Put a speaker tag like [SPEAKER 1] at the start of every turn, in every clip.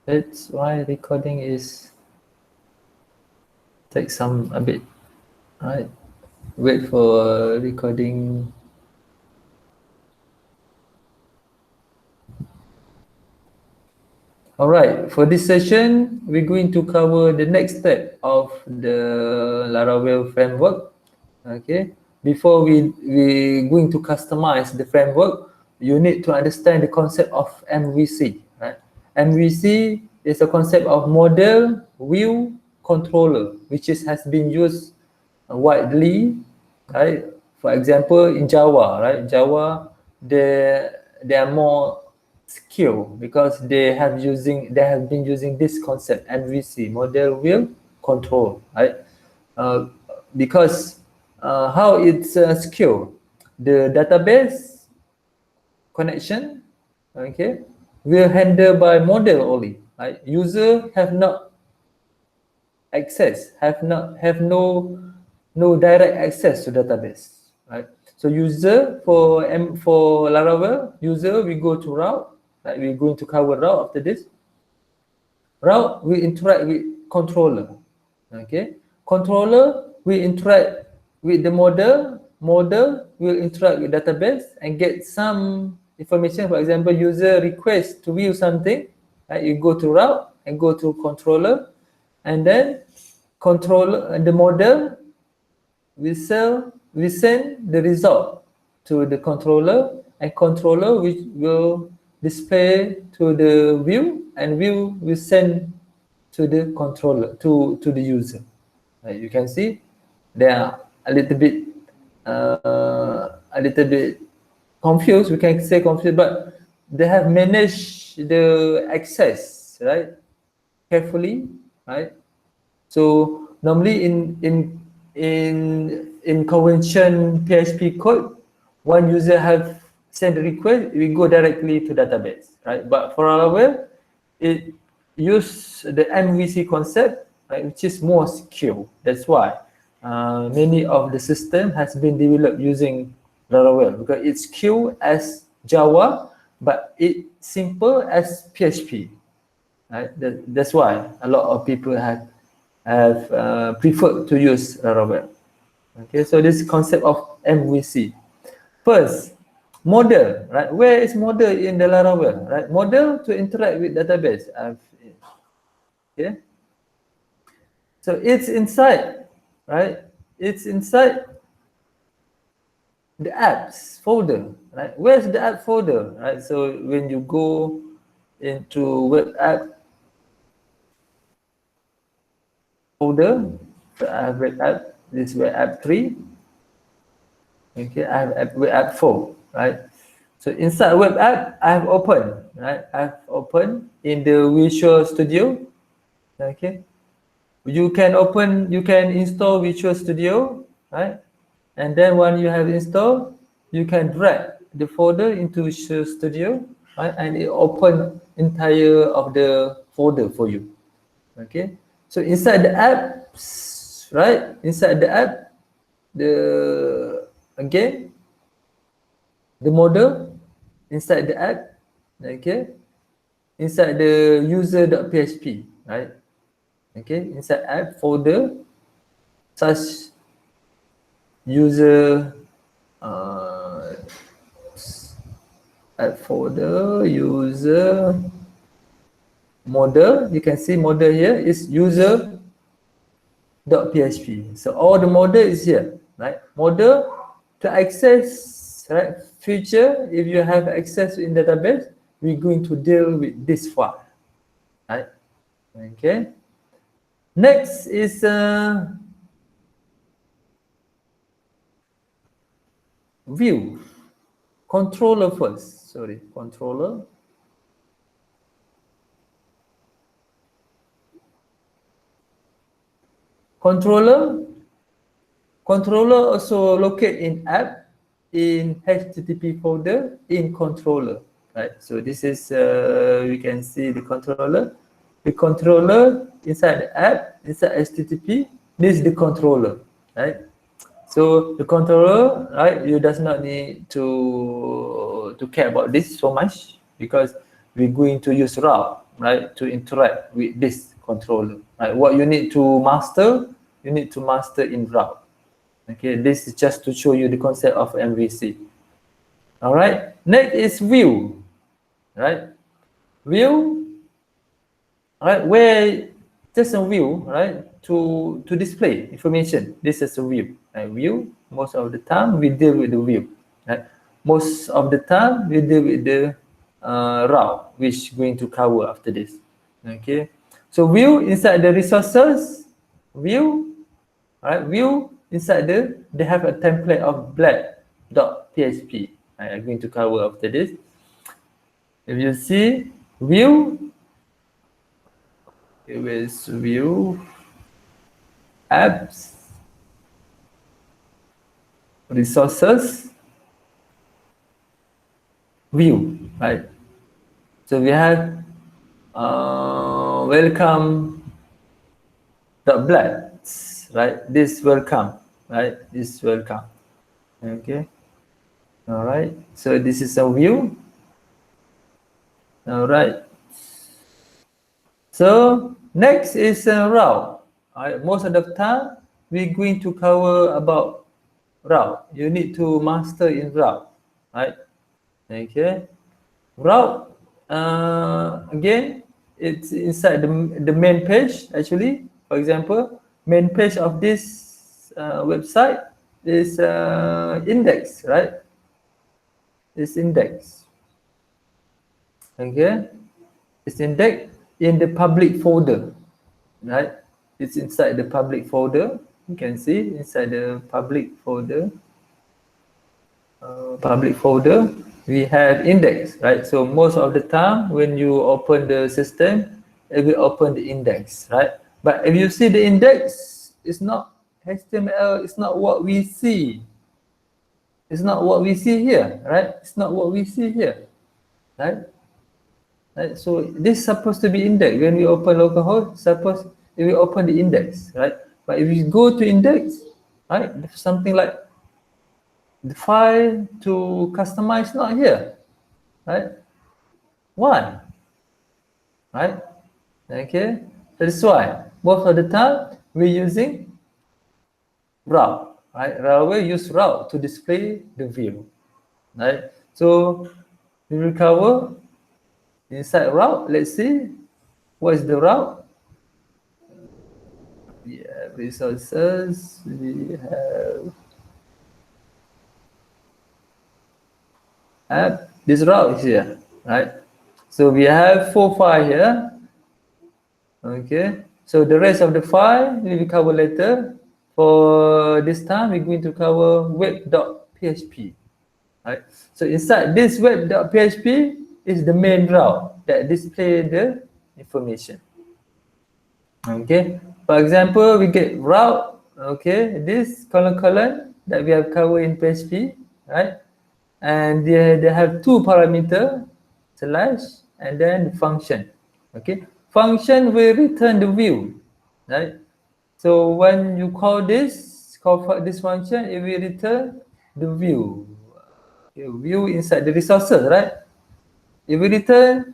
[SPEAKER 1] That's why recording is take a bit, right? Wait for recording. All right, for this session, we're going to cover the next step of the Laravel framework. Okay, before we going to customize the framework, you need to understand the concept of MVC. Right, MVC is a concept of model view controller, which has been used widely. Right, for example, in Java, right, Java they are more skill because they have been using this concept MVC, model view control, right? Uh, because how it's a skill, the database connection, okay, will handle by model only, right? User have not access, have no direct access to database, right? So user for Laravel user, we go to route, right? We're going to cover route after this. Route we interact with controller, okay? Controller we interact with the model. Model will interact with database and get some information. For example, user request to view something, right? You go to route and go to controller, and then controller the model we send the result to the controller, and controller which will display to the view, and view will send to the controller to the user. You can see they are a little bit confused. We can say confused, but they have managed the access, right, carefully, right? So normally in convention PHP code, one user have send a request, we go directly to database, right? But for Laravel, it use the MVC concept, right, which is more secure. That's why many of the system has been developed using Laravel because it's secure as Java, but it's simple as PHP. Right? That's why a lot of people have preferred to use Laravel. Okay, so this concept of MVC. First, model, right? Where is model in the Laravel, right? Model to interact with database. Okay, so it's inside, right? It's inside the apps folder, right? Where's the app folder, right? So when you go into WebApp folder, so I have WebApp, this WebApp 3. Okay, I have WebApp 4, right? So inside WebApp, I have opened, right? I have opened in the Visual Studio. Okay, you can install Visual Studio, right? And then when you have installed, you can drag the folder into Visual Studio, right? And it open entire of the folder for you. Okay, so inside the apps, right? Inside the app, again the model inside the app, okay, inside the user.php, right? Okay, inside app folder, such user app folder, user model. You can see model here is user.php. So all the model is here, right? Model to access, right, feature. If you have access in database, we're going to deal with this file, right? Okay. Next is view. Controller first. Sorry, controller. Controller also locate in app in HTTP folder in controller, right? So this is we can see the controller. The controller inside the app, inside HTTP, this is the controller, right? So the controller, right, you does not need to care about this so much because we're going to use route, right, to interact with this controller, right? What you need to master, you need to master in route. Okay, this is just to show you the concept of MVC. All right, next is view, right? View, right, where just a view, right, to display information. This is a view, right? View, most of the time we deal with the view, right? Most of the time we deal with the route, which going to cover after this. Okay, so view inside the resources, view, right? View inside they have a template of black.php. I'm going to cover after this. If you see view, it is view apps resources view, right? So we have welcome dot black, right? This welcome, right? This welcome. Okay. All right. So this is a view. All right. So next is a route. All right. Most of the time we're going to cover about route. You need to master in route, right? Okay. Route, again, it's inside the main page actually. For example, main page of this website is index, right? It's index. Okay, it's index in the public folder, right? It's inside the public folder. You can see inside the public folder. We have index, right? So most of the time when you open the system, it will open the index, right? But if you see the index, it's not HTML, it's not what we see. It's not what we see here, right? It's not what we see here, right? Right? So this is supposed to be index. When we open localhost, suppose if we open the index, right? But if you go to index, right, something like the file to customize not here, right? Why? Right? Okay, that's why most of the time we're using route, right? We use route to display the view, right? So we will cover inside route. Let's see what is the route. We have resources. We have app. This route is here, right? So we have 4 files here. Okay, so the rest of the file we will cover later. For this time, we're going to cover web.php. Right? So inside this web.php is the main route that display the information. Okay, for example, we get route. Okay, this colon that we have covered in PHP, right? And they have 2 parameters, slash and then function. Okay, function will return the view, right? So when you call this function, it will return the view. Okay, view inside the resources, right? It will return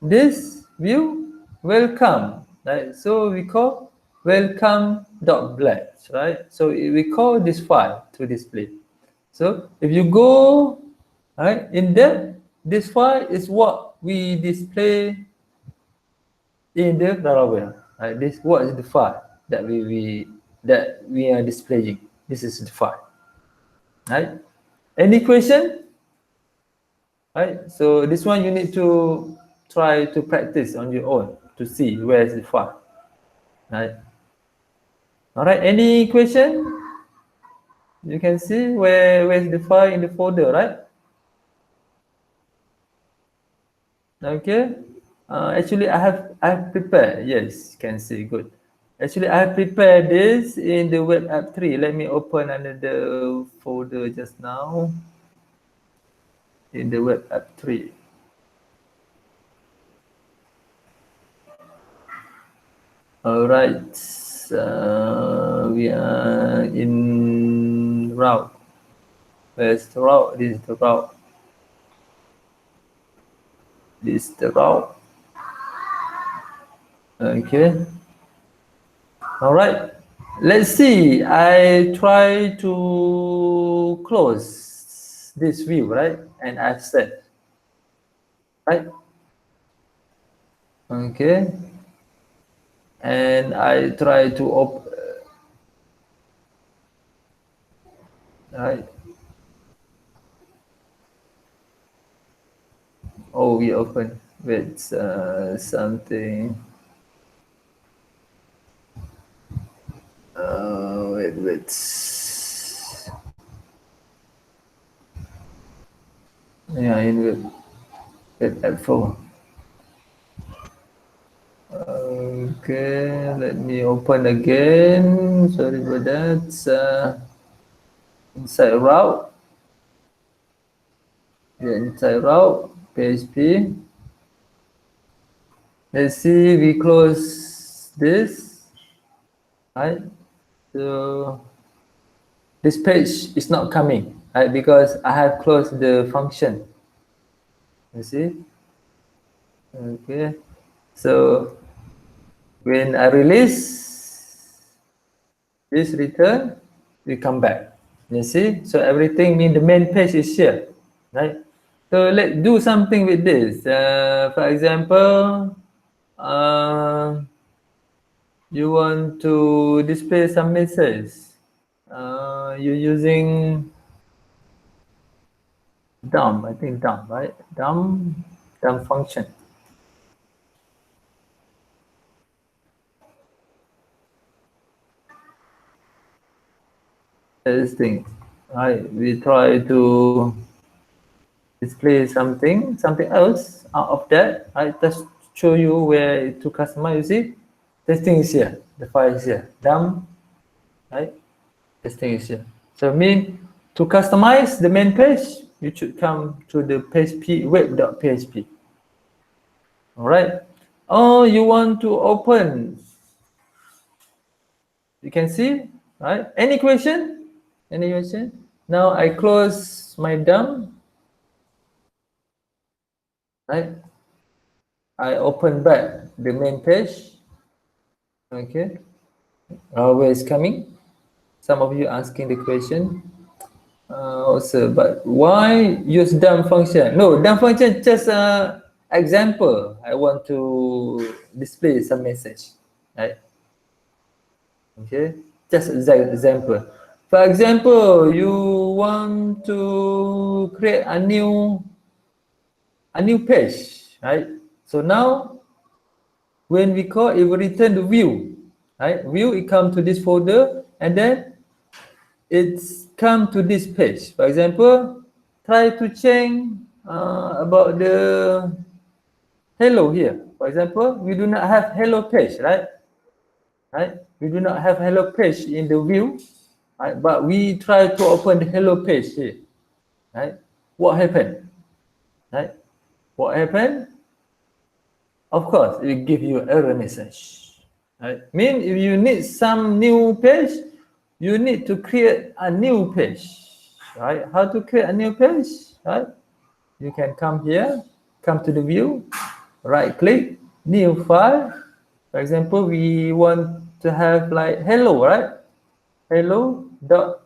[SPEAKER 1] this view welcome, right? So we call welcome.black, right? So we call this file to display. So if you go right in there, this file is what we display in the Laravel. Right? This what is the file that we are displaying. This is the file. Right? Any question? Right? So this one you need to try to practice on your own to see where is the file. Right? All right. Any question? You can see where is the file in the folder, right? Okay. Actually, I have prepared. Yes, can see good. Actually, I have prepared this in the WebApp 3. Let me open another folder just now in the WebApp 3. All right. We are in route. Where's the route? This is the route. This is the route. Okay. All right. Let's see. I try to close this view, right? And I set, right? Okay. And I try to open, right? Oh, we open with something. Wait. Yeah, in with F4. Okay, let me open again. Sorry for that. Inside route. Yeah, inside route. PHP. Let's see. We close this. Right. So this page is not coming, right? Because I have closed the function. You see? Okay. So when I release this return, we come back. You see? So everything means the main page is here, right? So let's do something with this. For example, you want to display some message. You're using dump, I think dump, right? Dump function. This thing, right? We try to display something else out of that. I just show you where to customize. You see, this thing is here. The file is here. Dump, right? This thing is here. So mean to customize the main page, you should come to the PHP web.php. All right. Oh, you want to open? You can see, right? Any question? Any question? Now I close my dump, right? I open back the main page. Okay. Where is coming? Some of you asking the question. Also, but why use dump function? No, dump function just example. I want to display some message, right? Okay, just example. For example, you want to create a new page, right? So now when we call, it will return the view, right? View, it come to this folder, and then it's come to this page. For example, try to change about the hello here. For example, we do not have hello page, right? Right? We do not have hello page in the view, right? But we try to open the hello page here, right? What happened? Right? What happened? Of course, it will give you error message. Right? Mean if you need some new page, you need to create a new page. Right? How to create a new page? Right? You can come here, come to the view, right click, new file. For example, we want to have like hello, right? Hello dot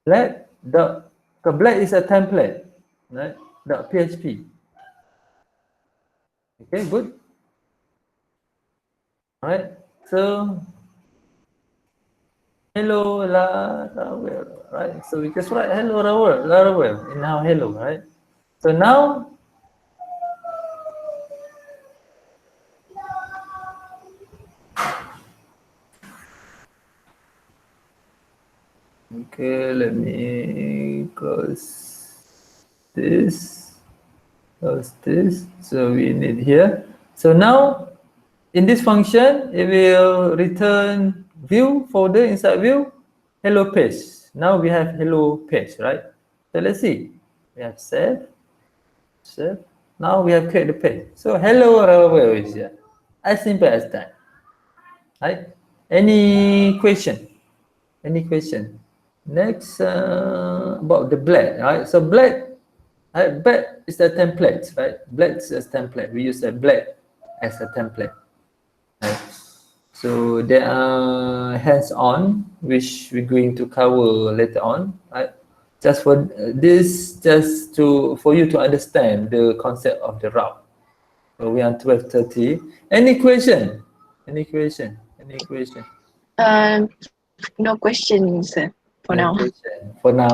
[SPEAKER 1] black dot, so black is a template, right? Dot PHP. Okay, good. All right. So hello Laravel, right? So we just write hello Laravel in our hello, right? So now okay, let me close this. So we need here. So now in this function, it will return view folder, inside view hello page. Now we have hello page, right? So let's see. We have save. Now we have created the page. So hello Laravel is here. As simple as that. Right? Any question? Any question? Next, about the black, right? So black, right? Black is the template, right? Black is a template. We use a black as a template. Right? So there are hands-on which we're going to cover later on. Right? Just for this, just for you to understand the concept of the route. So we are 12:30. Any question? Any question? Any question?
[SPEAKER 2] No questions for
[SPEAKER 1] No
[SPEAKER 2] now.
[SPEAKER 1] question. For now.